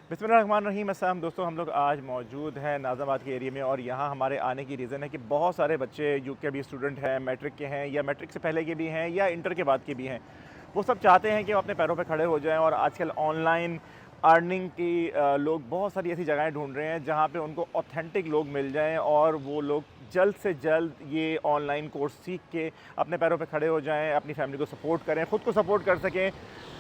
बिस्मिल्लाहिर्रहमानिर्रहीम। अस्सलाम दोस्तों, हम लोग आज मौजूद हैं नाज़ाबाद के एरिया में और यहाँ हमारे आने की रीज़न है कि बहुत सारे बच्चे जो कि अभी स्टूडेंट हैं, मैट्रिक के हैं या मैट्रिक से पहले के भी हैं या इंटर के बाद के भी हैं, वो सब चाहते हैं कि वो अपने पैरों पे खड़े हो जाएं। और आजकल ऑनलाइन अर्निंग की लोग बहुत सारी ऐसी जगहें ढूंढ रहे हैं जहाँ पे उनको ऑथेंटिक लोग मिल जाएं और वो लोग जल्द से जल्द ये ऑनलाइन कोर्स सीख के अपने पैरों पे खड़े हो जाएं, अपनी फैमिली को सपोर्ट करें, ख़ुद को सपोर्ट कर सकें।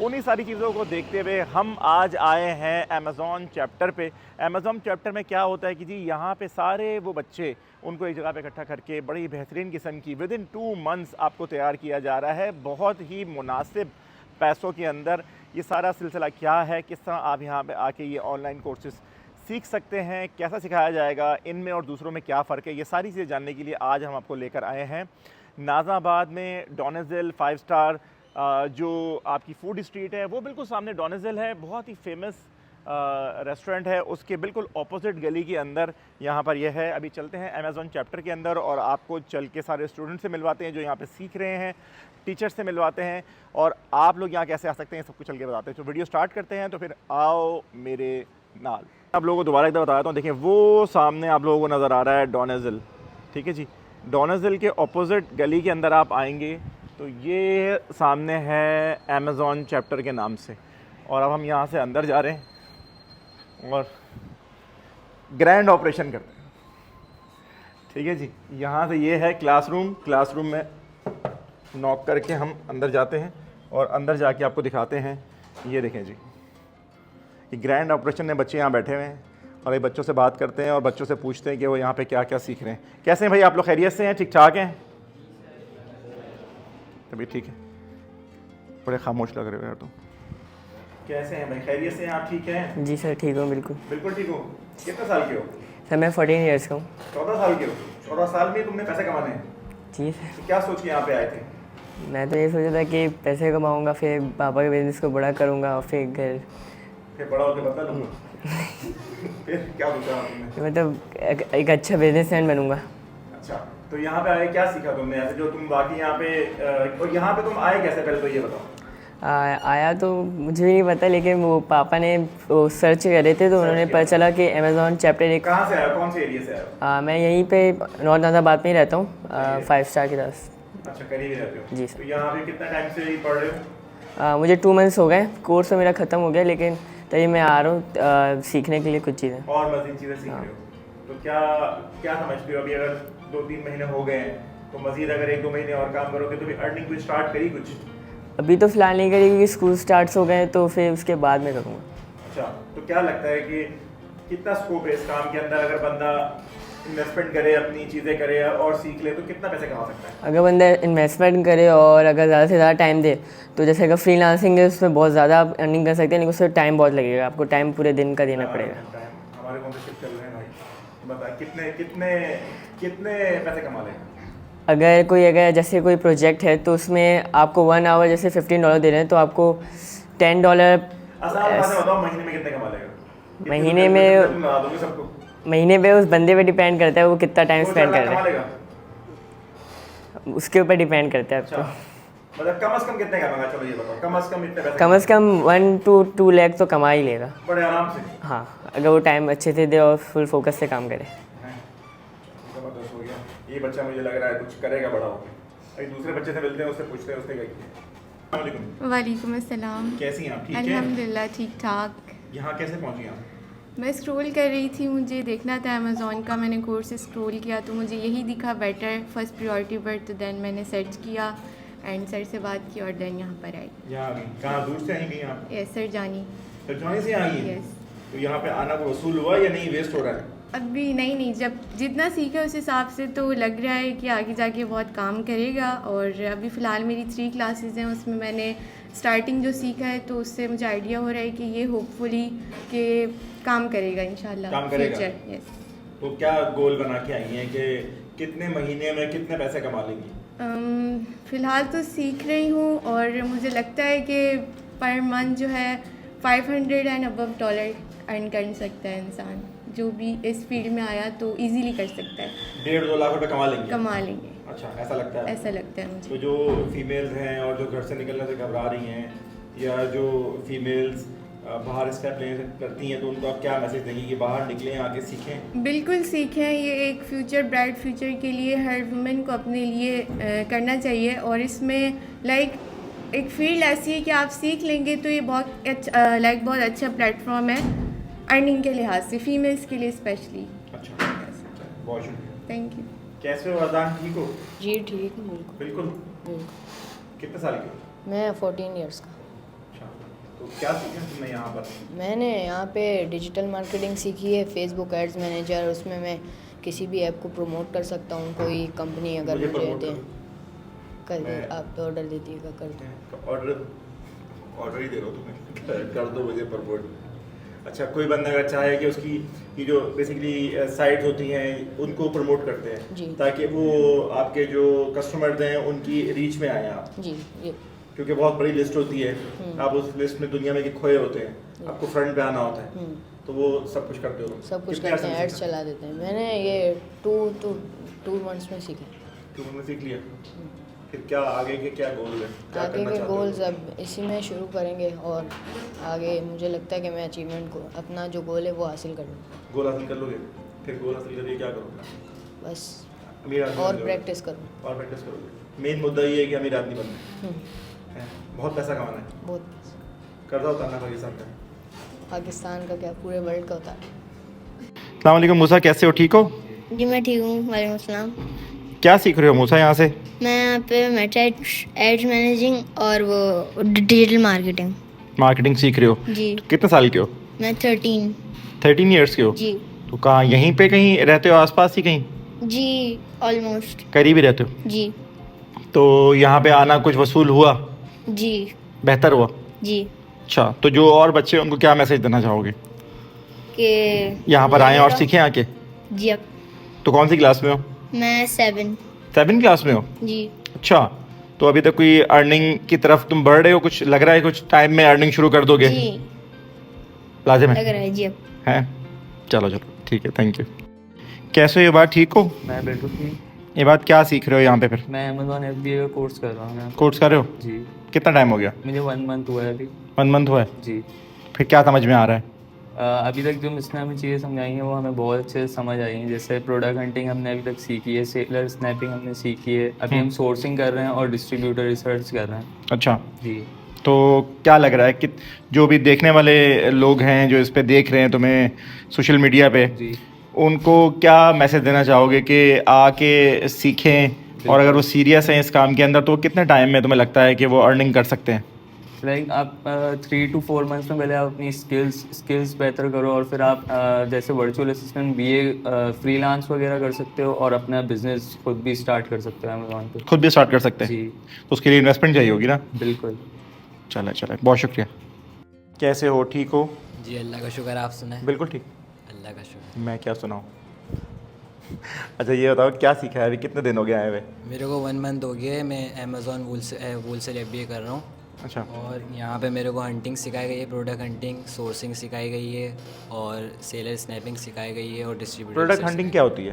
उन्हीं सारी चीज़ों को देखते हुए हम आज आए हैं अमेज़ॉन चैप्टर पे। अमेज़ॉन चैप्टर में क्या होता है कि जी यहाँ पे सारे वो बच्चे उनको एक जगह पे इकट्ठा करके बड़ी बेहतरीन किस्म की विद इन 2 मंथ्स आपको तैयार किया जा रहा है, बहुत ही मुनासिब पैसों के अंदर। ये सारा सिलसिला क्या है, किस तरह आप यहाँ पे आके ये ऑनलाइन कोर्सेज़ सीख सकते हैं, कैसा सिखाया जाएगा, इनमें और दूसरों में क्या फ़र्क है, ये सारी चीज़ें जानने के लिए आज हम आपको लेकर आए हैं नाज़ाबाद में डोनेज़िल 5 स्टार जो आपकी फूड स्ट्रीट है वो बिल्कुल सामने डोनेज़िल है, बहुत ही फेमस रेस्टोरेंट है, उसके बिल्कुल ऑपोजिट गली के अंदर यहाँ पर यह है। अभी चलते हैं अमेज़ॉन चैप्टर के अंदर और आपको चल के सारे स्टूडेंट से मिलवाते हैं जो यहाँ पे सीख रहे हैं, टीचर से मिलवाते हैं और आप लोग यहाँ कैसे आ सकते हैं सब कुछ चल के बताते हैं। तो वीडियो स्टार्ट करते हैं, तो फिर आओ मेरे नाल। आप लोगों को दोबारा एक बार बताता हूँ, देखिए वो सामने आप लोगों को नज़र आ रहा है डोनेज़िल, ठीक है जी। डोनेज़िल के ऑपोजिट गली के अंदर आप आएंगे तो ये सामने है अमेज़ॉन चैप्टर के नाम से। और अब हम यहाँ से अंदर जा रहे हैं और ग्रैंड ऑपरेशन करते हैं, ठीक है जी। यहाँ से ये है क्लासरूम में नॉक करके हम अंदर जाते हैं और अंदर जाके आपको दिखाते हैं। ये देखें जी, ये ग्रैंड ऑपरेशन में बच्चे यहाँ बैठे हुए हैं और ये बच्चों से बात करते हैं और बच्चों से पूछते हैं कि वो यहाँ पे क्या क्या सीख रहे हैं। कैसे हैं भाई आप लोग, खैरियत से हैं, ठीक ठाक हैं? तभी ठीक है, बड़े खामोश लग रहे हो यार तुम। कैसे हैं भाई, खैरियत से हैं आप, ठीक हैं? जी सर, ठीक हूँ, बिल्कुल बिल्कुल ठीक हो। कितने साल के हो? सर मैं 14 ईयर्स का हूँ। 14 साल के हो। 14 साल में तुमने पैसे कमाने हैं? जी सर, तो क्या सोच के यहाँ पे आए थे? मैं तो ये सोचा था कि पैसे कमाऊँगा, फिर पापा के बिज़नेस को बड़ा करूँगा और फिर घर फिर बड़ा होकर बदला लूँगा। फिर क्या सोचा आपने? मतलब एक अच्छा बिजनेसमैन बनूँगा। अच्छा, तो यहाँ पे आए क्या सीखा तुमने ऐसे जो तुम बाकी यहाँ पे और यहाँ पे तुम आए कैसे, पहले तो ये बताओ। आया तो मुझे भी नहीं पता, लेकिन वो पापा ने वो सर्च कर रहे थे तो उन्होंने पता चला कि अमेज़ॉन चैप्टर एक। कहाँ से आया, कौन से एरिया से आया? मैं यहीं पे नॉर्थ नाज़ाबाद में ही रहता हूँ, 5 स्टार के पास। अच्छा, करीब ही रहते हो? जी सर। तो यहाँ पे कितना टाइम से पढ़ रहे हो? मुझे 2 मंथ्स हो गए, कोर्स तो मेरा ख़त्म हो गया, लेकिन तभी मैं आ रहा हूँ सीखने के लिए कुछ चीज़ें और मज़ीद चीज़ें सीख रहे हो। तो क्या क्या समझते हो, अभी अगर 2-3 महीने हो गए हैं तो मज़ीद अगर 1-2 महीने और काम करोगे तो फिर अर्निंग भी स्टार्ट करी कुछ? अभी तो फ़िलहाल नहीं करी क्योंकि स्कूल स्टार्ट हो गए, तो फिर उसके बाद में करूँगा। अच्छा, तो क्या लगता है कि कितना स्कोप है इस काम के अंदर, अगर बंदा इन्वेस्टमेंट करे, अपनी चीज़ें करे और सीख ले तो कितना पैसे कमा सकता है? अगर बंदा इन्वेस्टमेंट करे और अगर ज़्यादा से ज़्यादा टाइम दे तो जैसे अगर फ्रीलांसिंग है उसमें बहुत ज़्यादा आप अर्निंग कर सकते हैं, लेकिन उसमें टाइम बहुत लगेगा, आपको टाइम पूरे दिन का देना पड़ेगा। हमारे कौन से शिफ्ट चल रहे हैं भाई, बता कितने कितने कितने पैसे कमा लेगा? अगर जैसे कोई प्रोजेक्ट है तो उसमें आपको 1 आवर जैसे $15 दे रहे हैं तो आपको $10। आसान बात बताओ, महीने में कितने कमा लेगा? महीने में उस बंदे पे डिपेंड करता है वो कितना टाइम स्पेंड कर रहा है, उसके ऊपर डिपेंड करता है आपको। मतलब कम से कम कितने कमाएगा? चलो ये बताओ, कम से कम इतने पैसे? कम से कम 1 to 2 लाख तो कमा ही लेगा बड़े आराम से। हाँ, अगर वो टाइम अच्छे से दे और फुल फोकस से काम करे। जबरदस्त हो गया, ये बच्चा मुझे लग रहा है कुछ करेगा बड़ा होकर। अभी दूसरे बच्चे से मिलते हैं, उससे पूछते हैं उसने क्या किया। वालेकुम अस्सलाम। कैसी हैं आप, ठीक हैं? अल्हम्दुलिल्लाह ठीक ठाक। यहाँ कैसे पहुँची आप? मैं स्क्रॉल कर रही थी, मुझे देखना था अमेज़ॉन का, मैंने कोर्स स्क्रॉल किया तो मुझे यही दिखा बेटर फर्स्ट प्रायोरिटी पर, तो देन मैंने सर्च किया एंड सर से बात की और देन यहाँ पर आई। यहाँ आ गई? कहाँ दूर से आई गई आप? यस सर, जानी। तो जाने से आ गई? यस। तो यहाँ पे आना को वसूल हुआ या नहीं, वेस्ट हो रहा है? अभी नहीं, जब जितना सीखा उस हिसाब से तो लग रहा है कि आगे जाके बहुत काम करेगा। और अभी फ़िलहाल मेरी 3 क्लासेस हैं, उसमें मैंने स्टार्टिंग जो सीखा है तो उससे मुझे आइडिया हो रहा है कि ये होपफुली कि काम करेगा इंशाल्लाह, काम करेगा। फ्यूचर। यस। तो क्या गोल बना के आई हैं कि कितने महीने में कितने पैसे कमा लेंगी? फ़िलहाल तो सीख रही हूँ और मुझे लगता है कि पर मंथ जो है $500 एंड अबव अर्न कर सकता है इंसान, जो भी इस फील्ड में आया तो इजीली कर सकता है। 1.5-2 लाख रुपए कमा लेंगे? अच्छा, ऐसा लगता है? ऐसा लगता है मुझे। तो जो फीमेल्स हैं और जो घर से निकलने से घबरा रही हैं या जो फीमेल्स बाहर इसका प्ले करती हैं, तो उनको आप क्या मैसेज देंगी कि बाहर निकलें, आगे सीखें? बिल्कुल सीखें, ये एक फ्यूचर ब्राइट फ्यूचर के लिए हर वुमेन को अपने लिए करना चाहिए। और इसमें लाइक एक फील्ड ऐसी है कि आप सीख लेंगे तो ये बहुत अच्छा बहुत अच्छा प्लेटफॉर्म है अर्निंग के लिहाज से, फीमेल्स के लिए स्पेशली। अच्छा, बहुत शुक्रिया। Thank you. कैसे हो अजान, ठीक हो? जी ठीक हूँ बिल्कुल। बिल्कुल। कितने साल के हो? मैं 14 इयर्स का। अच्छा, तो क्या सीखा तुमने यहाँ पर? मैंने यहाँ पे डिजिटल मार्केटिंग सीखी है, फेसबुक एड्स मैनेजर। उसमें मैं किसी भी ऐप को प्रमोट कर सकता हूँ। कोई कंपनी अगर मुझे मुझे promote दे करो। कर दे, मैं- आप तो ऑर्डर दे दिएगा, कर दो। ऑर्डर ही दे रहा हूँ तुम्हें कर दो मुझे प्रमोट। अच्छा, कोई बंदा अगर चाहे कि उसकी ये जो बेसिकली साइट होती हैं उनको प्रमोट करते जी। हैं ताकि वो आपके जो कस्टमर्स हैं उनकी रीच में आए आप, जी ये क्योंकि बहुत बड़ी लिस्ट होती है, आप उस लिस्ट में दुनिया में के खोए होते हैं, आपको फ्रंट पे आना होता है, तो वो सब कुछ करते हो? सब कुछ कितने करते अर्से हैं, में एड्स सीखा? चला देते हैं। मैंने ये टू मंथ्स में सीखा। तुमने सीख लिया, फिर क्या आगे के क्या गोल है, क्या आगे करना के चाहते हो? गोल्स अब इसी में शुरू करेंगे और आगे मुझे लगता है कि मैं अचीवमेंट को, अपना जो गोल है वो हासिल कर लूँगा। गोल हासिल कर लोगे, फिर गोल हासिल करके क्या करोगे? बस अमीर आदमी और बन जाओगे? प्रैक्टिस करूँ। और प्रैक्टिस करोगे। मेन मुद्दा ये है कि अमीर आदमी बनना है, बहुत पैसा कमाना है, बहुत कर्जा उतारना पाकिस्तान का। पाकिस्तान का क्या पूरे वर्ल्ड का होता है। अस्सलाम वालेकुम मूसा, कैसे हो, ठीक हो? जी मैं ठीक हूँ। वालेकुम अस्सलाम। क्या सीख रहे हो मूसा यहाँ से? मैं यहाँ पे मेटा एड्स मैनेजिंग और वो डिजिटल मार्केटिंग। मार्केटिंग सीख रहे हो? जी कितने साल के हो? मैं 13। 13 ईयर्स के हो? जी तो कहाँ, यहीं पे कहीं रहते हो, आसपास ही कहीं? जी ऑलमोस्ट। करीब ही रहते हो? जी तो यहाँ पे आना कुछ वसूल हुआ, जी बेहतर हुआ? जी अच्छा, तो जो और बच्चे हैं उनको क्या मैसेज देना चाहोगे के यहाँ पर आएँ और सीखें आके? जी अब तो कौन सी क्लास में हो? मैं 7। 7 क्लास में हो? जी अच्छा, तो अभी तक कोई अर्निंग की तरफ तुम बढ़ रहे हो? कुछ लग रहा है कुछ टाइम में अर्निंग शुरू कर दोगे? जी लाजिम लग है? रहा है जी अब। हैं? चलो चलो ठीक है, थैंक यू। कैसे हो ये बात, ठीक हो? मैं बिल्कुल ठीक। ये बात क्या सीख रहे हो यहाँ पे फिर? मैं अमेजोन FBA का कोर्स कर रहा हूँ मैं। कोर्स कर रहे हो? जी कितना टाइम हो गया? मुझे 1 मंथ हुआ है अभी। 1 मंथ हुआ है? जी फिर क्या समझ में आ रहा है? अभी तक जो मिसने हमें चीज़ें समझाई हैं वो हमें बहुत अच्छे से समझ आई हैं। जैसे प्रोडक्ट हंटिंग हमने अभी तक सीखी है, सेलर स्नैपिंग हमने सीखी है, अभी हम सोर्सिंग कर रहे हैं और डिस्ट्रीब्यूटर रिसर्च कर रहे हैं। अच्छा, जी तो क्या लग रहा है कि जो भी देखने वाले लोग हैं जो इस पे देख रहे हैं तुम्हें सोशल मीडिया पे, जी उनको क्या मैसेज देना चाहोगे कि आके सीखें, और अगर वो सीरियस हैं इस काम के अंदर तो कितने टाइम में तुम्हें लगता है कि वो अर्निंग कर सकते हैं? लाइक आप 3 to 4 मंथ्स में पहले आप अपनी स्किल्स बेहतर करो और फिर आप जैसे वर्चुअल असिस्टेंट BA फ्रीलांस वगैरह कर सकते हो और अपना बिजनेस खुद भी स्टार्ट कर सकते हो अमेजोन पे। खुद भी स्टार्ट कर सकते हैं? जी तो उसके लिए इन्वेस्टमेंट चाहिए होगी ना? बिल्कुल। चले चले, बहुत शुक्रिया। कैसे हो, ठीक हो? जी अल्लाह का शुक्र, आप सुनाएं। बिल्कुल ठीक। अल्लाह का शुक्र। मैं क्या सुनाऊँ? अच्छा ये बताओ क्या सीखा है, अभी कितने दिन हो गए आए हुए? मेरे को 1 मंथ हो गया है, मैं अमेज़ॉन वूलसेल FBA कर रहा हूँ। अच्छा, और यहाँ पे मेरे को हंटिंग सिखाई गई है, प्रोडक्ट हंटिंग, सोर्सिंग सिखाई गई है और सेलर स्नैपिंग सिखाई गई है और डिस्ट्रीब्यूटर। प्रोडक्ट हंटिंग क्या होती है?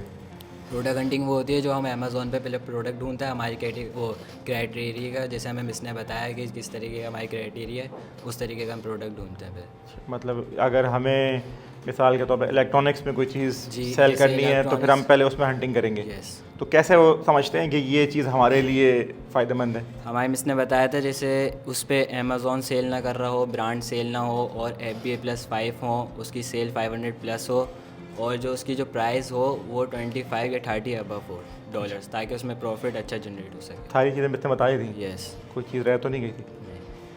प्रोडक्ट हंटिंग वो होती है जो हम अमेज़ॉन पे पहले प्रोडक्ट ढूंढता है, हमारी वो क्राइटेरिया का, जैसे हमें मिसने बताया कि किस तरीके का हमारी क्राइटेरिया है, उस तरीके का हम प्रोडक्ट ढूंढते हैं फिर। मतलब अगर हमें मिसाल के तौर पर इलेक्ट्रॉनिक्स में कोई चीज़ जी, सेल जैसे करनी है तो फिर हम electronics- पहले उसमें हंटिंग करेंगे, यस। तो कैसे वो समझते हैं कि ये चीज़ हमारे लिए फ़ायदेमंद है? हमारे मिस ने बताया था जैसे उस पर अमेज़ॉन सेल ना कर रहा हो, ब्रांड सेल ना हो और FBA+5 हो, उसकी सेल 500+ हो और जो उसकी जो प्राइस हो वो 25 या 30 अबव हो डॉलर्स, ताकि उसमें प्रॉफिट अच्छा जनरेट हो सके। सारी चीज़ें मिसने बताई थी? यस। कोई चीज़ रह तो नहीं गई थी?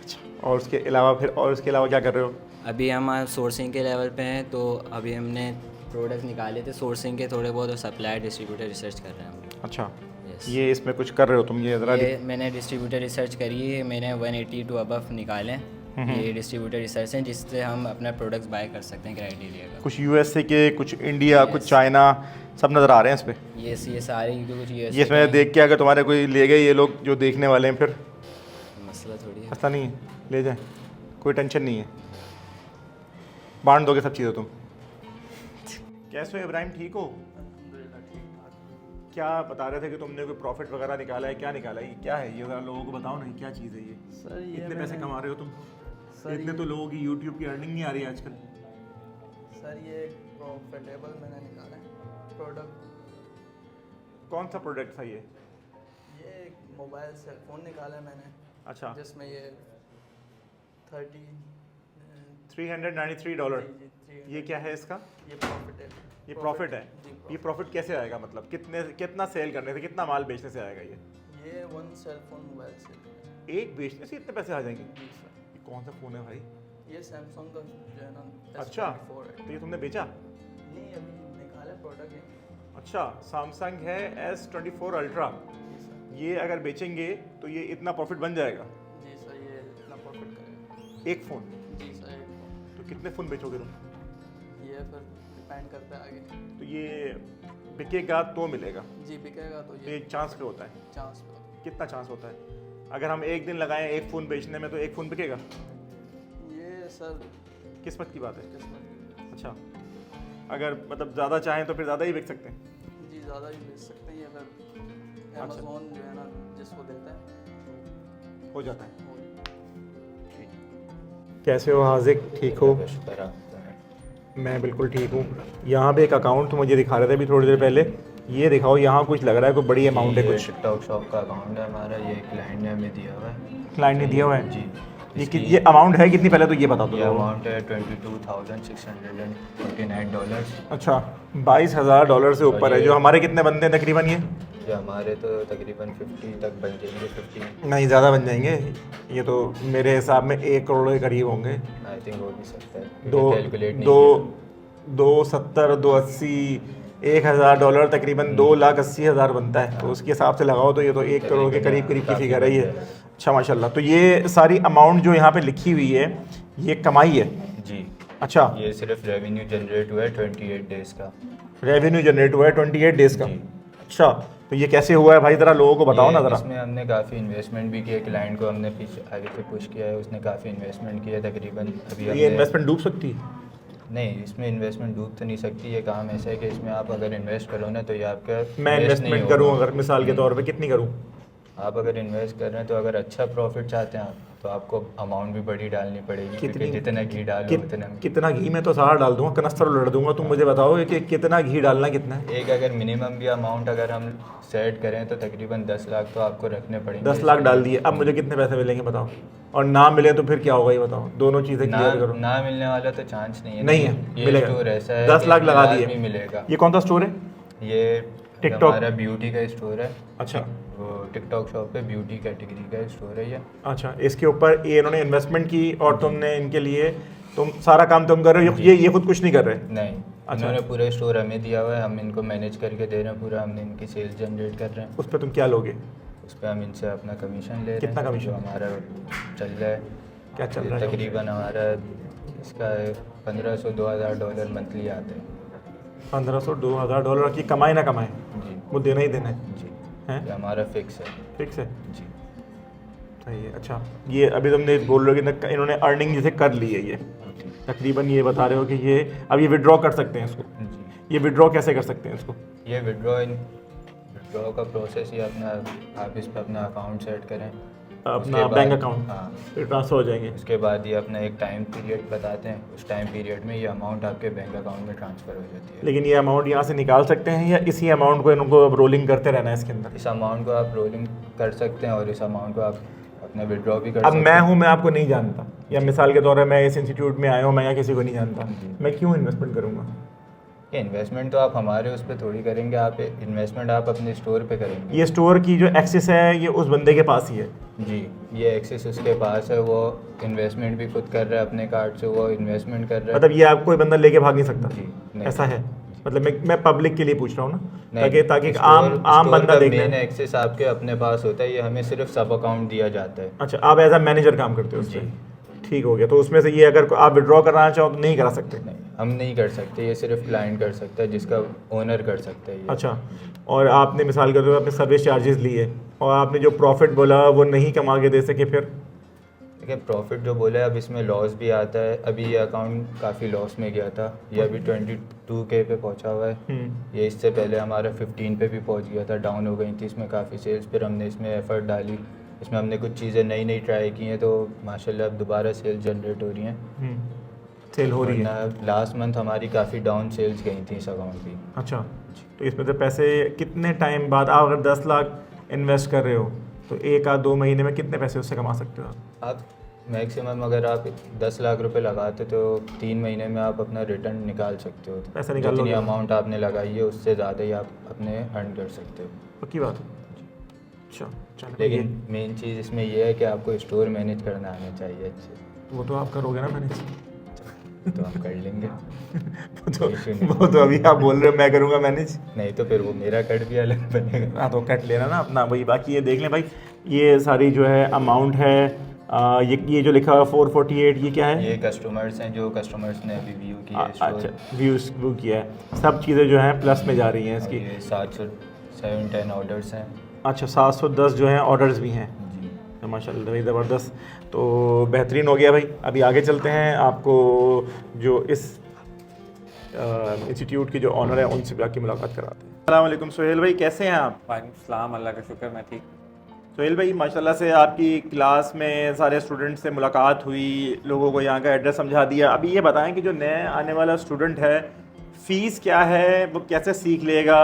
अच्छा, और उसके अलावा फिर, और उसके अलावा क्या कर रहे हो? अभी हम सोर्सिंग के लेवल पे हैं, तो अभी हमने प्रोडक्ट्स निकाले थे सोर्सिंग के थोड़े बहुत और सप्लाई डिस्ट्रीब्यूटर रिसर्च कर रहे हैं हम। अच्छा, यस। ये इसमें कुछ कर रहे हो तुम, ये ज़रा ये मैंने डिस्ट्रीब्यूटर रिसर्च करी है, मैंने 180 टू अबव निकाले हैं। ये डिस्ट्रीब्यूटर रिसर्च हैं जिससे हम अपना प्रोडक्ट्स बाय कर सकते हैं क्राइटेरिया का। कुछ USA के, कुछ इंडिया, कुछ चाइना, सब नज़र आ रहे हैं इस पर। ये सारे कुछ ये इसमें देख के अगर तुम्हारे कोई ले गए ये लोग जो देखने वाले हैं, फिर मसला थोड़ी है। ऐसा नहीं है, ले जाए, कोई टेंशन नहीं है, बांट दोगे सब चीज़ें तुम। कैसे हो इब्राहिम, ठीक हो? क्या बता रहे थे कि तुमने कोई प्रॉफिट वगैरह निकाला है, क्या निकाला है, ये क्या है, ये ज़रा लोगों को बताओ ना, क्या चीज़ है ये? सर ये कितने पैसे कमा रहे हो तुम? इतने तो लोगों की यूट्यूब की अर्निंग नहीं आ रही है आजकल। सर ये एक प्रॉफिटेबल मैंने निकाला है प्रोडक्ट। कौन सा प्रोडक्ट था ये? एक मोबाइल सेल फ़ोन निकाला है मैंने, अच्छा, जिसमें ये 393 डॉलर। जी, ये क्या है इसका? ये प्रॉफिट है। ये प्रॉफिट है। जी, ये प्रॉफिट कैसे आएगा, मतलब कितना सेल करने से, कितना माल बेचने से आएगा ये? ये 1 सेल फ़ोन मोबाइल सेल। एक बेचने से इतने पैसे आ जाएंगे? जी सर। ये कौन सा फ़ोन है भाई? ये सैमसंग का जो है ना अच्छा, S24 है। तो ये तुमने बेचा? नहीं, अभी निकाला प्रोडक्ट है। अच्छा, सैमसंग है S24 अल्ट्रा। जी सर। ये अगर बेचेंगे तो ये इतना प्रॉफिट बन जाएगा जी सर, ये इतना प्रॉफिट करेगा। एक फ़ोन? जी सर, एक फ़ोन। तो कितने फ़ोन बेचोगे तुम? ये फिर डिपेंड करता है आगे। तो ये बिकेगा तो मिलेगा? जी, बिकेगा तो तो ये एक चांस पे होता है? चांस पे। कितना चांस होता है? अगर हम एक दिन लगाएं एक फ़ोन बेचने में तो एक फ़ोन बिकेगा? ये सर किस्मत की बात है। किस्मत की। अच्छा, अगर मतलब ज़्यादा चाहें तो फिर ज़्यादा ही बेच सकते हैं? जी, ज़्यादा ही बेच सकते हैं। ये फिर अमेज़ोन जो है ना जिसको देता है हो जाता है। वो कैसे हो हाजिक, ठीक हो? शुक्र आप मैं बिल्कुल ठीक हूँ। यहाँ पे एक अकाउंट मुझे दिखा रहे थे अभी थोड़ी देर पहले, ये दिखाओ। यहाँ कुछ लग रहा है कोई बड़ी अमाउंट है कुछ। टिकटॉक शॉप का अकाउंट है हमारा, ये क्लाइंट ने हमें दिया हुआ है। क्लाइंट ने दिया हुआ है? जी। ये अमाउंट है कितनी, पहले तो ये बता दो। ये अमाउंट है $22,649। अच्छा, $22,000 से ऊपर है। जो हमारे कितने बनते हैं तकरीबन ये? हमारे तो तकरीबन 50 तक बन जाएंगे। 50 नहीं, ज़्यादा बन जाएंगे। ये तो मेरे हिसाब में 1 करोड़ के करीब होंगे। आई थिंक हो भी सकता है। $270, $280, $1,000 तकरीबन $2,80,000 बनता है। तो उसके हिसाब से लगाओ तो ये तो 1 करोड़ के करीब की फिगर है ये। अच्छा माशाल्लाह। तो ये सारी अमाउंट जो यहाँ पे लिखी हुई है ये कमाई है? जी। अच्छा, ये सिर्फ रेवेन्यू जनरेट हुआ है 28 डेज़ का। रेवेन्यू जनरेट हुआ है 28 डेज़ का? अच्छा, तो ये कैसे हुआ है भाई, ज़रा लोगों को बताओ ना ज़रा। इसमें हमने काफ़ी इन्वेस्टमेंट भी किया, क्लाइंट को हमने पीछे आगे से पुश किया है, उसने काफ़ी इन्वेस्टमेंट किया है तकरीबन। अभी ये इन्वेस्टमेंट डूब सकती है? नहीं, इसमें इन्वेस्टमेंट डूब तो नहीं सकती। ये काम ऐसा है कि इसमें आप अगर इन्वेस्ट करो ना तो ये आपका मैं इन्वेस्टमेंट करूँ अगर मिसाल के तौर पे कितनी करूँ? आप अगर इन्वेस्ट कर रहे हैं तो अगर अच्छा प्रॉफिट चाहते हैं आप तो आपको अमाउंट भी बड़ी डालनी पड़ेगी, क्योंकि जितना घी डालो उतना। कितना घी? मैं तो सारा डाल दूंगा, कनस्तर उलट दूंगा। तुम मुझे बताओ कि कितना घी डालना कितना है? एक अगर मिनिमम भी अमाउंट अगर हम सेट करें तो तकरीबन 10 लाख तो आपको रखने पड़ेंगे। 10 लाख डाल दिए, अब मुझे कितने पैसे मिलेंगे बताओ? और ना मिले तो फिर क्या होगा ये बताओ, दोनों चीज़ें क्लियर करो। ना मिलने वाला तो चांस नहीं है। नहीं है, ये मिलेगा। स्टोर ऐसा है 10 लाख लगा दिए, मिलेगा। ये कौन सा स्टोर है? ये टिकटॉक? हमारा ब्यूटी का स्टोर है। अच्छा, वो टिकटॉक शॉप पे ब्यूटी कैटेगरी का स्टोर है ये। अच्छा, इसके ऊपर ये इन्होंने इन्वेस्टमेंट की और तुमने इनके लिए तुम सारा काम तुम कर रहे हो? ये खुद कुछ नहीं कर रहे? नहीं, इन्होंने पूरा स्टोर हमें दिया हुआ है, हम इनको मैनेज करके दे रहे हैं पूरा, हमने इनकी सेल्स जनरेट कर रहे हैं। उस पर तुम क्या लोगे? उस पर हम इनसे अपना कमीशन ले रहे हैं। कितना कमीशन? जो हमारा चल रहा है। क्या चल रहा है? तकरीबन हमारा इसका $1,500-2,000 मंथली आते हैं। $1,500-2,000 की कमाई ना कमाए, जी वो देना ही देना है? जी, हैं? ये हमारा फिक्स है। फिक्स है? जी। सही है। अच्छा, ये अभी तुमने बोल रहे हो कि इन्होंने अर्निंग जैसे कर ली है, ये तकरीबन ये बता रहे हो कि ये अब ये विड्रॉ कर सकते हैं इसको? जी। ये विड्रॉ कैसे कर सकते हैं इसको? ये विड्रॉ का प्रोसेस ही अपना, आप इस पर अपना अकाउंट सेट करें, अपना उसके बैंक बाद- अकाउंट, हाँ, फिर ट्रांसफ़र हो जाएंगे। उसके बाद ये अपना एक टाइम पीरियड बताते हैं, उस टाइम पीरियड में ये अमाउंट आपके बैंक अकाउंट में ट्रांसफ़र हो जाती है। लेकिन ये अमाउंट यहाँ से निकाल सकते हैं या इसी अमाउंट को इनको अब रोलिंग करते रहना है इसके अंदर? इस अमाउंट को आप रोलिंग कर सकते हैं और इस अमाउंट को आप अपना विड्रॉ भी कर अब सकते मैं हैं। हूँ, मैं आपको नहीं जानता, या मिसाल के तौर पर मैं इस इंस्टीट्यूट में आया हूँ, मैं यहाँ किसी को नहीं जानता, मैं क्यों इन्वेस्टमेंट करूँगा? ये इन्वेस्टमेंट तो आप हमारे उस पर थोड़ी करेंगे, आप इन्वेस्टमेंट आप अपने स्टोर पे करेंगे। ये स्टोर की जो एक्सेस है ये उस बंदे के पास ही है? जी, ये एक्सेस उसके पास है, वो इन्वेस्टमेंट भी खुद कर रहा है अपने कार्ड से, वो इन्वेस्टमेंट कर रहा है। मतलब ये आप कोई बंदा लेके भाग नहीं सकता? जी, नहीं। ऐसा है? मतलब मैं पब्लिक के लिए पूछ रहा हूँ ना, नहीं, ताकि स्टोर- आम स्टोर बंदा का देखने। मेन एक्सेस आपके अपने पास होता है, ये हमें सिर्फ सब अकाउंट दिया जाता है। अच्छा, आप एज अ मैनेजर काम करते हो जी। उसमें? ठीक हो गया। तो उसमें से ये अगर आप विड्रॉ कराना चाहो तो नहीं करा सकते? नहीं, हम नहीं कर सकते, ये सिर्फ क्लाइंट कर सकता है, जिसका ओनर कर सकता है ये। अच्छा, और आपने मिसाल के तौर पर अपने सर्विस चार्जेस लिए और आपने जो प्रॉफिट बोला वो नहीं कमा के दे सके, फिर? देखिए, प्रॉफिट जो बोला है अब इसमें लॉस भी आता है। अभी ये अकाउंट काफ़ी लॉस में गया था, ये अभी 22K पे पहुंचा हुआ है। ये इससे पहले हमारा 15 पे भी पहुंच गया था, डाउन हो गई थी इसमें काफ़ी सेल्स। फिर हमने इसमें एफर्ट डाली, इसमें हमने कुछ चीज़ें नई नई ट्राई की हैं, तो माशाल्लाह अब दोबारा सेल जनरेट हो रही हैं। सेल हो रही है। लास्ट मंथ हमारी काफ़ी डाउन सेल्स गई थी इस अकाउंट की। अच्छा, तो इसमें से पैसे कितने टाइम बाद, आप अगर 10 लाख इन्वेस्ट कर रहे हो तो 1 या 2 महीने में कितने पैसे उससे कमा सकते हो आप मैक्सिमम अगर आप 10 लाख रुपए लगाते तो 3 महीने में आप अपना रिटर्न निकाल सकते हो। पैसा निकाल जितनी लोगे। अमाउंट आपने लगाई है उससे ज़्यादा ही आप अपने अर्न कर सकते हो। पक्की बात है। अच्छा, चलो। लेकिन मेन चीज़ इसमें यह है कि आपको स्टोर मैनेज करना आना चाहिए अच्छे से। वो तो आप करोगे ना मैनेज। तो हम कर लेंगे। वो तो अभी आप बोल रहे हो मैं करूँगा मैनेज। नहीं तो फिर वो मेरा कट भी अलग बनेगा। हाँ, तो कट लेना ना अपना वही। बाकी ये देख लें भाई, ये सारी जो है अमाउंट है, ये जो लिखा हुआ 448, ये क्या है? ये कस्टमर्स हैं जो कस्टमर्स ने अभी व्यू किया है स्टोर। अच्छा, व्यू किया है। सब चीज़ें जो हैं प्लस में जा रही हैं इसकी। 710 ऑर्डर्स हैं। अच्छा, 710 जो हैं ऑर्डर्स भी हैं जी। तो माशाल्लाह भाई ज़बरदस्त, तो बेहतरीन हो गया भाई। अभी आगे चलते हैं, आपको जो इस इंस्टीट्यूट के जो ऑनर है उनसे भी आके मुलाकात कराते हैं। अस्सलाम वालेकुम सोहेल भाई, कैसे हैं आप? वालेकुम सलाम, अल्लाह का शुक्र, मैं ठीक। सोहेल भाई, माशाल्लाह से आपकी क्लास में सारे स्टूडेंट से मुलाकात हुई, लोगों को यहाँ का एड्रेस समझा दिया। अभी ये बताएं कि जो नए आने वाला स्टूडेंट है, फ़ीस क्या है, वो कैसे सीख लेगा,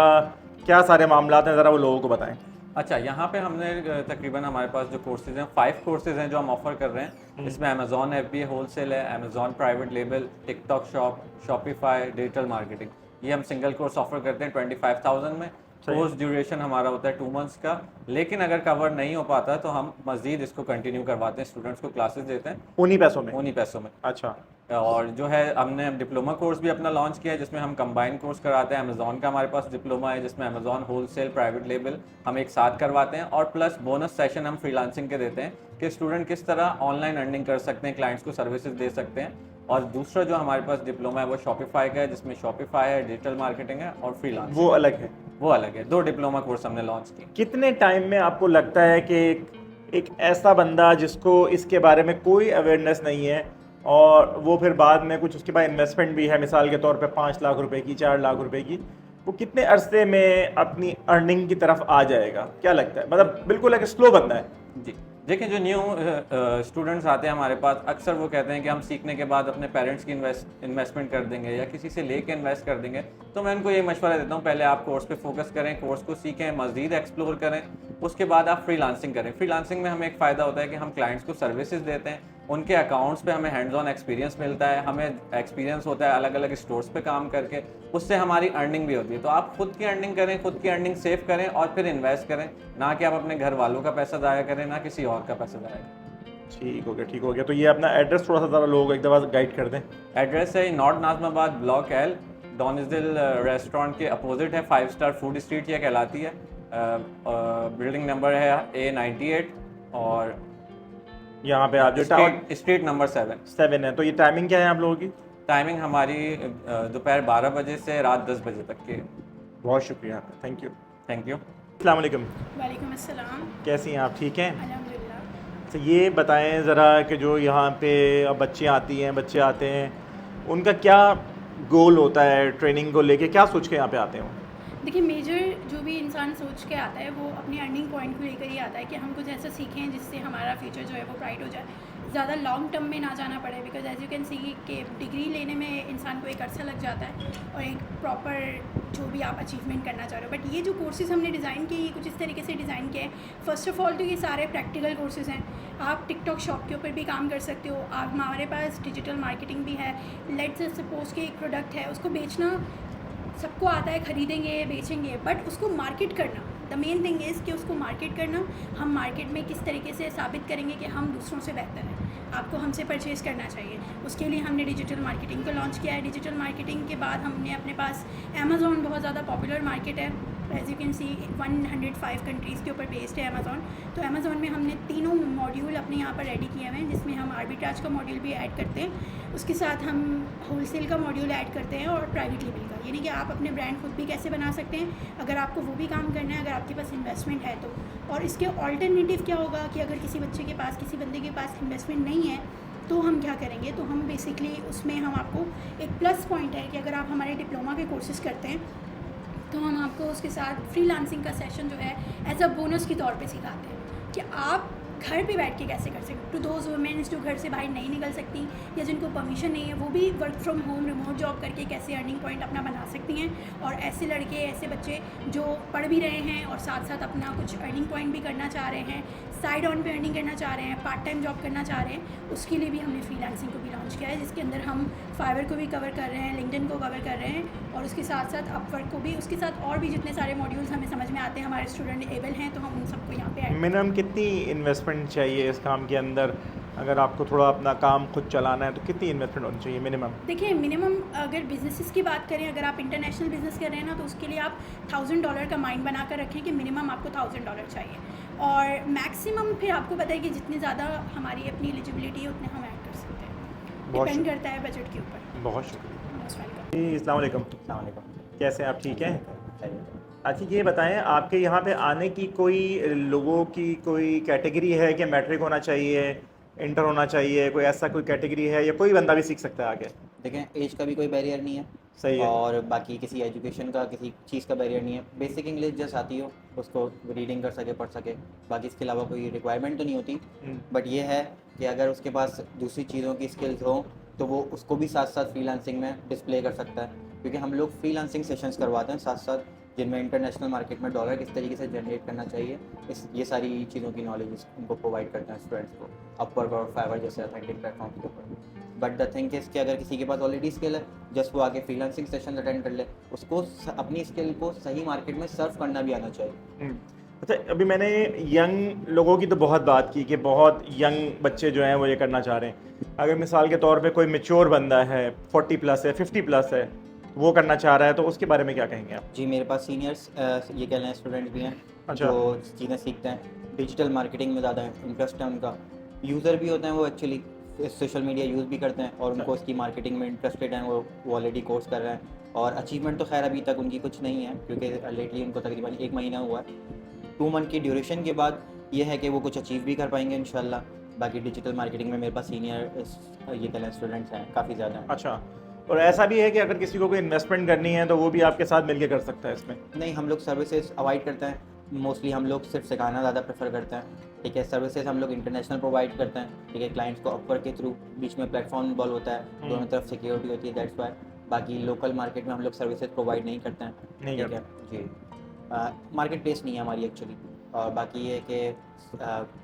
क्या सारे मामलात हैं, ज़रा वो लोगों को बताएं। अच्छा, यहाँ पे हमने तकरीबन हमारे पास जो कोर्सेज़ हैं 5 कोर्सेज़ हैं जो हम ऑफ़र कर रहे हैं। इसमें अमेज़ॉन FBA होलसेल है, Amazon private label, TikTok shop, Shopify, digital marketing. ये हम सिंगल कोर्स ऑफ़र करते हैं 25,000 में। कोर्स ड्यूरेशन हमारा होता है 2 मंथ्स का, लेकिन अगर कवर नहीं हो पाता तो हम मज़ीद इसको कंटिन्यू करवाते हैं, स्टूडेंट्स को क्लासेस देते हैं उन्हीं पैसों में। उन्हीं पैसों में। अच्छा, और जो है हमने डिप्लोमा कोर्स भी अपना लॉन्च किया है जिसमें हम कंबाइन कोर्स कराते हैं। अमेज़ॉन का हमारे पास डिप्लोमा है जिसमें अमेज़ॉन होलसेल प्राइवेट लेबल हम एक साथ करवाते हैं, और प्लस बोनस सेशन हम फ्रीलांसिंग के देते हैं कि स्टूडेंट किस तरह ऑनलाइन अर्निंग कर सकते हैं, क्लाइंट्स को सर्विसेज दे सकते हैं। और दूसरा जो हमारे पास डिप्लोमा है वो शॉपिफाई का है जिसमें शॉपिफाई है, डिजिटल मार्केटिंग है और फ्रीलांसिंग। वो अलग है। वो अलग है। 2 डिप्लोमा कोर्स हमने लॉन्च किए। कितने टाइम में आपको लगता है कि एक ऐसा बंदा जिसको इसके बारे में कोई अवेयरनेस नहीं है और वो फिर बाद में कुछ उसके बाद इन्वेस्टमेंट भी है, मिसाल के तौर पे 5 लाख रुपए की, 4 लाख रुपए की, वो कितने अरसे में अपनी अर्निंग की तरफ आ जाएगा? क्या लगता है? मतलब बिल्कुल एक स्लो बंदा है। जी, देखिए जो न्यू स्टूडेंट्स आते हैं हमारे पास, अक्सर वो कहते हैं कि हम सीखने के बाद अपने पेरेंट्स की इन्वेस्टमेंट कर देंगे या किसी से लेके इन्वेस्ट कर देंगे। तो मैं उनको ये मशवरा देता हूँ, पहले आप कोर्स पे फोकस करें, कोर्स को सीखें, मज़ीद एक्सप्लोर करें, उसके बाद आप फ्रीलांसिंग करें। फ्रीलांसिंग में हमें एक फ़ायदा होता है कि हम क्लाइंट्स को सर्विसेज देते हैं, उनके अकाउंट्स पे हमें हैंड्स ऑन एक्सपीरियंस मिलता है, हमें एक्सपीरियंस होता है अलग अलग स्टोर्स पे काम करके, उससे हमारी अर्निंग भी होती है। तो आप खुद की अर्निंग करें, खुद की अर्निंग सेव करें और फिर इन्वेस्ट करें, ना कि आप अपने घर वालों का पैसा ज़ाया करें, ना किसी और का पैसा ज़ाया करें। ठीक हो गया, ठीक हो गया। तो ये अपना एड्रेस थोड़ा सा ज़रा लोगों को एक दफ़ा गाइड कर दें। एड्रेस है नॉर्थ नाज़माबाद, ब्लॉक L, डॉनिसदिल रेस्टोरेंट के अपोजिट है, 5 स्टार फूड स्ट्रीट यह कहलाती है। बिल्डिंग नंबर है A98 और यहाँ पे आप जो स्ट्रीट नंबर 7 है। तो ये टाइमिंग क्या है आप लोगों की? टाइमिंग हमारी दोपहर 12 बजे से रात 10 बजे तक की है। बहुत शुक्रिया, थैंक यू। Thank you. अस्सलाम वालेकुम। वालेकुम अस्सलाम। कैसी हैं आप? ठीक हैं? अल्हम्दुलिल्लाह। तो ये बताएं ज़रा कि जो यहाँ पे बच्चे आती हैं, बच्चे आते हैं, उनका क्या गोल होता है ट्रेनिंग को लेके, क्या सोच के यहाँ पे आते हैं? देखिए, मेजर जो भी इंसान सोच के आता है वो अपने अर्निंग पॉइंट को लेकर ही आता है कि हम कुछ ऐसा सीखें जिससे हमारा फ्यूचर जो है वो ब्राइट हो जाए, ज़्यादा लॉन्ग टर्म में ना जाना पड़े। Because as you can see कि डिग्री लेने में इंसान को एक अरसा लग जाता है और एक प्रॉपर जो भी आप अचीवमेंट करना चाह रहे हो। बट ये जो कोर्सेज़ हमने डिज़ाइन किए, ये कुछ इस तरीके से डिज़ाइन किए हैं। फ़र्स्ट ऑफ़ ऑल तो ये सारे प्रैक्टिकल कोर्सेज़ हैं। आप टिकटॉक शॉप के ऊपर भी काम कर सकते हो। आप हमारे पास डिजिटल मार्केटिंग भी है। लेट्स सपोज कि एक प्रोडक्ट है, उसको बेचना सबको आता है, ख़रीदेंगे, बेचेंगे, बट उसको मार्केट करना, द मेन थिंग इज़ कि उसको मार्केट करना। हम मार्केट में किस तरीके से साबित करेंगे कि हम दूसरों से बेहतर हैं, आपको हमसे परचेज़ करना चाहिए। उसके लिए हमने डिजिटल मार्केटिंग को लॉन्च किया है। डिजिटल मार्केटिंग के बाद हमने अपने पास अमेज़ॉन, बहुत ज़्यादा पॉपुलर मार्केट है, as you can see 105 countries के ऊपर बेस्ड है अमेज़ॉन। तो अमेज़ॉन में हमने तीनों मॉड्यूल अपने यहाँ पर रेडी किए हुए हैं, जिसमें हम आर्बिट्राज का मॉड्यूल भी ऐड करते हैं, उसके साथ हम होलसेल का मॉड्यूल ऐड करते हैं और प्राइवेट लेबल का, यानी कि आप अपने ब्रांड खुद भी कैसे बना सकते हैं अगर आपको वो भी काम करना है, अगर आपके पास इन्वेस्टमेंट है तो। और इसके ऑल्टरनेटिव क्या होगा कि अगर किसी बच्चे के पास, किसी बंदे के पास इन्वेस्टमेंट नहीं है तो हम क्या करेंगे, तो हम बेसिकली उसमें हम आपको एक प्लस पॉइंट है कि अगर आप हमारे डिप्लोमा के कोर्सेज़ करते हैं तो हम आपको उसके साथ फ्रीलांसिंग का सेशन जो है एज अ बोनस के तौर पे सिखाते हैं कि आप घर पे बैठ के कैसे कर सकते। टू दोज वुमेन्स जो घर से बाहर नहीं निकल सकती या जिनको परमिशन नहीं है, वो भी work from home remote job करके कैसे अर्निंग पॉइंट अपना बना सकती हैं। और ऐसे लड़के, ऐसे बच्चे जो पढ़ भी रहे हैं और साथ साथ अपना कुछ अर्निंग पॉइंट भी करना चाह रहे हैं, साइड ऑन पे अर्निंग करना चाह रहे हैं, पार्ट टाइम जॉब करना चाह रहे हैं, उसके लिए भी हमने फ्रीलांसिंग को भी लॉन्च किया है, जिसके अंदर हम फाइवर को भी कवर कर रहे हैं, लिंक्डइन को कवर कर रहे हैं और उसके साथ साथ अपवर्क को भी, उसके साथ और भी जितने सारे मॉड्यूल्स हमें समझ में आते हैं, हमारे स्टूडेंट एबल हैं, तो हम उन सबको यहाँ पे मिनिमम कितनी इन्वेस्टमेंट चाहिए इस काम के अंदर? अगर आपको थोड़ा अपना काम खुद चलाना है तो कितनी इन्वेस्टमेंट होनी चाहिए मिनिमम? देखिए, मिनिमम अगर बिजनेसेस की बात करें, अगर आप इंटरनेशनल बिजनेस कर रहे हैं ना, तो उसके लिए आप $1000 का माइंड बना कर रखें कि मिनिमम आपको $1000 चाहिए, और मैक्सिमम फिर आपको पता है कि जितनी ज़्यादा हमारी अपनी एलिजिबिलिटी है उतने हम ऐड कर सकते हैं, डिपेंड करता है बजट के ऊपर। बहुत शुक्रिया। Most welcome. अस्सलाम वालेकुम। कैसे हैं आप? ठीक हैं? अच्छा, ये बताएं, आपके यहाँ पे आने की कोई लोगों की कोई कैटेगरी है कि मैट्रिक होना चाहिए, इंटर होना चाहिए, कोई ऐसा कोई कैटेगरी है या कोई बंदा भी सीख सकता है आगे? देखें, एज का भी कोई बैरियर नहीं है, सही है, और बाकी किसी एजुकेशन का, किसी चीज़ का बैरियर नहीं है। बेसिक इंग्लिश जैसे आती हो, उसको रीडिंग कर सके, पढ़ सके, बाकी इसके अलावा कोई रिक्वायरमेंट तो नहीं होती। बट ये है कि अगर उसके पास दूसरी चीज़ों की स्किल्स हो तो वो उसको भी साथ साथ फ्रीलांसिंग में डिस्प्ले कर सकता है, क्योंकि हम लोग फ्रीलांसिंग सेशंस करवाते हैं साथ साथ, जिनमें इंटरनेशनल मार्केट में डॉलर किस तरीके से जनरेट करना चाहिए, ये सारी चीज़ों की नॉलेज उनको प्रोवाइड करते हैं स्टूडेंट्स को, अपवर्क और फाइवर जैसे ऑथेंटिक प्लेटफॉर्म के ऊपर। बट द थिंग इज़ कि अगर किसी के पास ऑलरेडी स्किल है, जस्ट वो आके फ्रीलांसिंग सेशन अटेंड कर ले, उसको अपनी स्किल को सही मार्केट में सर्व करना भी आना चाहिए। अच्छा, अभी मैंने यंग लोगों की तो बहुत बात की कि बहुत यंग बच्चे जो हैं वो ये करना चाह रहे हैं। अगर मिसाल के तौर पे कोई मैच्योर बंदा है, 40 प्लस है, 50 प्लस है, वो करना चाह रहा है, तो उसके बारे में क्या कहेंगे आप? जी, मेरे पास सीनियर्स ये कह रहे हैं स्टूडेंट भी हैं, अच्छा, जो चीज़ें सीखते हैं, डिजिटल मार्केटिंग में ज़्यादा इंटरेस्ट है उनका, यूज़र भी होते हैं वो एक्चुअली सोशल मीडिया यूज़ भी करते हैं और उनको इसकी मार्केटिंग में इंटरेस्टेड हैं, वो ऑलरेडी कोर्स कर रहे हैं। और अचीवमेंट तो खैर अभी तक उनकी कुछ नहीं है, क्योंकि लेटली उनको तकरीबन 1 महीना हुआ है। 2 मंथ की ड्यूरेशन के बाद ये है कि वो कुछ अचीव भी कर पाएंगे इंशाल्लाह। बाकी डिजिटल मार्केटिंग में मेरे पास सीनियर ये कह स्टूडेंट्स हैं, काफ़ी ज़्यादा हैं। अच्छा, और ऐसा भी है कि अगर किसी को कोई इन्वेस्टमेंट करनी है तो वो भी आपके साथ मिलके कर सकता है इसमें? नहीं, हम लोग सर्विसेज अवॉइड करते हैं, मोस्टली हम लोग सिर्फ सिखाना ज़्यादा प्रेफर करते हैं, ठीक है। सर्विसेज हम लोग इंटरनेशनल प्रोवाइड करते हैं, ठीक है। क्लाइंट्स को अपवर्क के थ्रू बीच में प्लेटफॉर्म इन्वॉल्व होता है, दोनों तरफ सिक्योरिटी होती है, दैट्स वाई। बाकी लोकल मार्केट में हम लोग सर्विसेज प्रोवाइड नहीं करते हैं, ठीक है जी। मार्केट प्लेस नहीं है हमारी एक्चुअली। और बाकी ये कि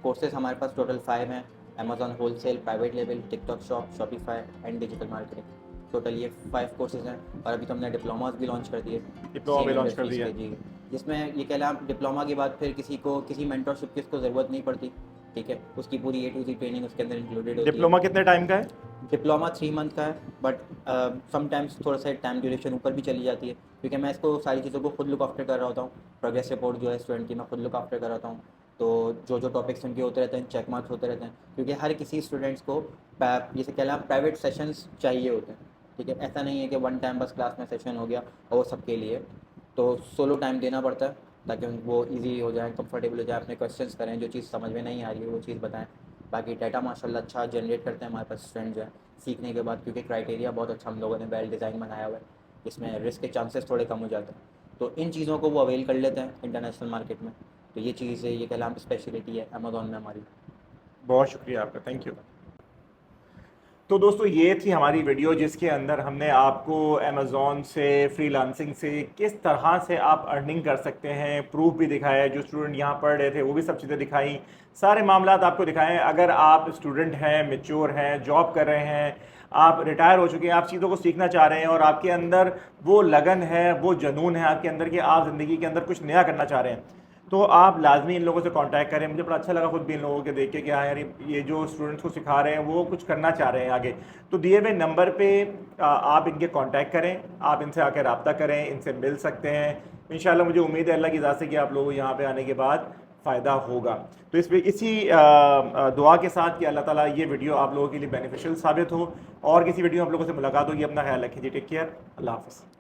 कोर्सेज हमारे पास टोटल 5 हैं, Amazon wholesale, private level, TikTok shop, Shopify and digital marketing. Total ये 5 कोर्सेज हैं। और अभी तो हमने डिप्लोमास भी लॉन्च कर दिए, डिप्लोमा भी लॉन्च कर दिया जी, जिसमें ये कह लें आप डिप्लोमा के बाद फिर किसी को किसी मेंटरशिप की उसको ज़रूरत नहीं पड़ती, ठीक है। उसकी पूरी A to Z ट्रेनिंग उसके अंदर इंक्लूडेड होती है। डिप्लोमा कितने टाइम का है? डिप्लोमा 3 मंथ का है, बट समटाइम्स थोड़ा सा टाइम ड्यूरेशन ऊपर भी चली जाती है, क्योंकि मैं इसको सारी चीज़ों को खुद लुक आफ्टर कर रहा होता हूँ। प्रोग्रेस रिपोर्ट जो है स्टूडेंट की मैं खुद लुक आफ्टर कर रहा हूँ, तो जो टॉपिक्स उनके होते रहते हैं, चेक मार्क्स होते रहते हैं, क्योंकि हर किसी स्टूडेंट्स को जैसे कह लें आप प्राइवेट सेशंस चाहिए होते हैं, ठीक है। ऐसा नहीं है कि वन टाइम बस क्लास में सेशन हो गया और सबके लिए, तो सोलो टाइम देना पड़ता है ताकि वो इजी हो जाए, कंफर्टेबल हो जाए, अपने क्वेश्चंस करें, जो चीज़ समझ में नहीं आ रही है वो चीज़ बताएं। बाकी डाटा माशाल्लाह अच्छा जनरेट करते हैं हमारे पास स्टूडेंट जो है सीखने के बाद, क्योंकि क्राइटेरिया बहुत अच्छा हम लोगों ने वेल डिज़ाइन बनाया हुआ है, इसमें रिस्क के चांसेस थोड़े कम हो जाते हैं, तो इन चीज़ों को वो अवेल कर लेते हैं इंटरनेशनल मार्केट में। तो ये चीज़ है, ये कलाम स्पेशलिटी है अमेज़ॉन में हमारी। बहुत शुक्रिया आपका, थैंक यू। तो दोस्तों, ये थी हमारी वीडियो जिसके अंदर हमने आपको अमेज़ॉन से, फ्रीलांसिंग से किस तरह से आप अर्निंग कर सकते हैं प्रूफ भी दिखाया, जो स्टूडेंट यहाँ पढ़ रहे थे वो भी सब चीज़ें दिखाई, सारे मामलात आपको दिखाएं। अगर आप स्टूडेंट हैं, मैच्योर हैं, जॉब कर रहे हैं, आप रिटायर हो चुके हैं, आप चीज़ों को सीखना चाह रहे हैं और आपके अंदर वो लगन है, वो जुनून है आपके अंदर कि आप ज़िंदगी के अंदर कुछ नया करना चाह रहे हैं, तो आप लाजमी इन लोगों से कांटेक्ट करें। मुझे बड़ा अच्छा लगा खुद भी इन लोगों के देख के कि हाँ यार, ये जो स्टूडेंट्स को सिखा रहे हैं वो कुछ करना चाह रहे हैं आगे। तो दिए हुए नंबर पे आप इनके कांटेक्ट करें, आप इनसे आकर रब्ता करें, इनसे मिल सकते हैं। इंशाल्लाह मुझे उम्मीद है अल्लाह की इजाज़त से कि आप लोगों को यहाँ पे आने के बाद फ़ायदा होगा। तो इसी दुआ के साथ कि अल्लाह ताला ये वीडियो आप लोगों के लिए बेनिफिशियल साबित हो, और किसी वीडियो में आप लोगों से मुलाकात होगी। अपना ख्याल रखिए जी, टेक केयर, अल्लाह हाफ़िज़।